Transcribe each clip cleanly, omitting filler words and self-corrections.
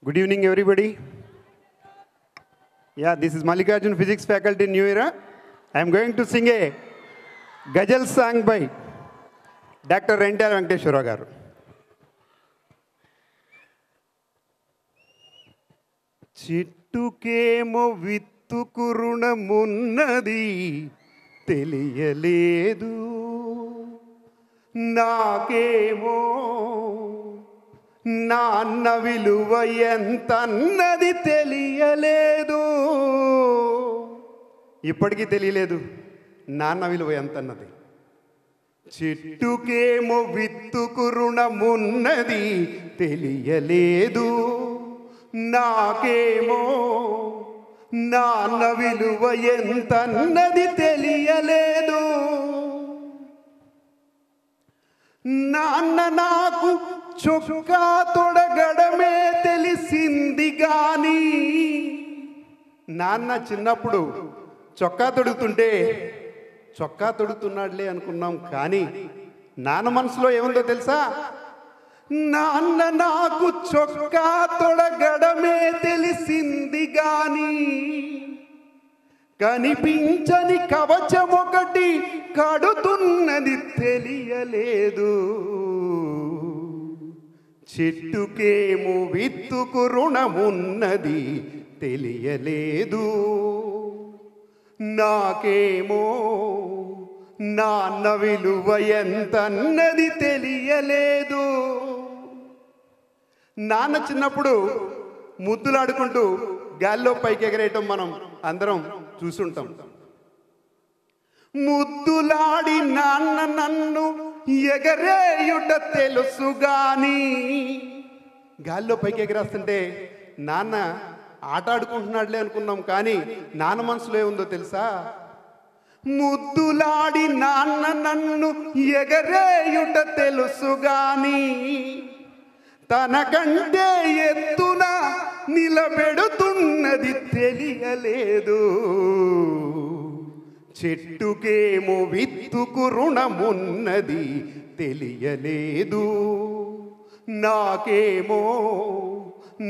Good evening, everybody. Yeah, this is Mallikarjun, Physics faculty, New Era. I am going to sing a ghazal song by Dr. Rentyala Venkateswara garu. చిట్టుకేమో విత్తుకు రుణమున్నది తెలియలేదు, నాకేమో నాన్న విలువ ఎంతన్నది తెలియలేదు. ఇప్పటికీ తెలియలేదు నాన్న విలువ ఎంతన్నది. చెట్టుకేమో విత్తుకు రుణమున్నది తెలియలేదు, నాకేమో నాన్న విలువ ఎంతన్నది తెలియలేదు. నాన్న నాకు చొక్కా తొడగడమే తెలిసింది గాని, నాన్న చిన్నప్పుడు చొక్కా తొడుగుతుంటే చొక్కా తొడుగుతున్నాడులే అనుకున్నాం, కానీ నాన్న మనసులో ఏముందో తెలుసా? నాన్న నాకు చొక్కా తొడగడమే తెలిసింది గాని, కనిపించని కవచం ఒకటి కడుతున్నది తెలియలేదు. చెట్టుకేమో విత్తుకు రుణమున్నది తెలియలేదు, నాకేమో నాన్న విలువ ఎంతన్నది తెలియలేదు. నాన్న చిన్నప్పుడు ముద్దులాడుకుంటూ గాల్లో పైకి ఎగరేయటం మనం అందరం చూసుంటాం. ముద్దులాడి నాన్న నన్ను ఎగరేయుట తెలుసుగాని, గాల్లో పైకి ఎగరేస్తుంటే నాన్న ఆట ఆడుకుంటున్నాడులే అనుకున్నాం, కానీ నాన్న మనసులో ఏముందో తెలుసా? ముద్దులాడి నాన్న నన్ను ఎగరేయుట తెలుసుగాని, తనకంటే ఎత్తున నిలబెడుతున్నది తెలియలేదు. చెట్టుకేమో విత్తుకు రుణమున్నది తెలియలేదు, నాకేమో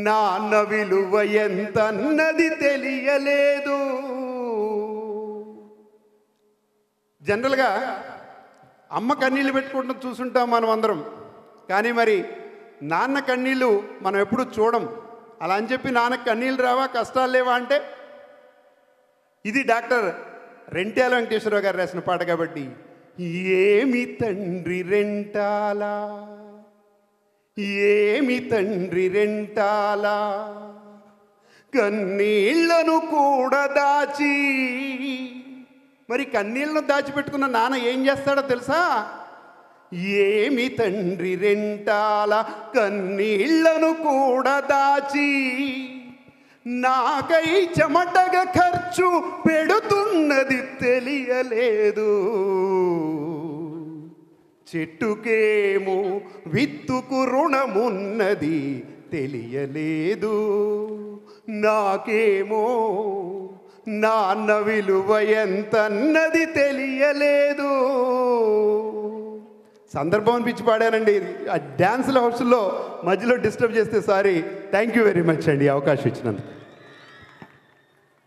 నాన్న విలువ ఎంతన్నది తెలియలేదు. జనరల్గా అమ్మ కన్నీళ్ళు పెట్టుకుంటూ చూసుంటాం మనం అందరం, కానీ మరి నాన్న కన్నీళ్ళు మనం ఎప్పుడు చూడం. అలా అని చెప్పి నాన్నకు కన్నీళ్ళు రావా, కష్టాలు లేవా అంటే, ఇది డాక్టర్ రెంట్యాల వెంకటేశ్వరరావు గారు రాసిన పాట కాబట్టి, ఏమి తండ్రి రెంటాలా, ఏమి తండ్రి రెంటాలా, కన్నీళ్లను కూడా దాచి. మరి కన్నీళ్లను దాచిపెట్టుకున్న నాన్న ఏం చేస్తాడో తెలుసా? ఏమి తండ్రి రెంటాల, కన్నీళ్లను కూడా దాచి, నాకై చెమటగా ఖర్చు పెడుతున్నది తెలియలేదు. చెట్టుకేమో విత్తుకు రుణమున్నది తెలియలేదు, నాకేమో నాన్న విలువ ఎంతన్నది తెలియలేదు. సందర్భం అనిపించి పాడానండి. ఆ డ్యాన్స్ల హౌస్లో మధ్యలో డిస్టర్బ్ చేస్తే sorry. Thank you very much అండి అవకాశం ఇచ్చినందుకు.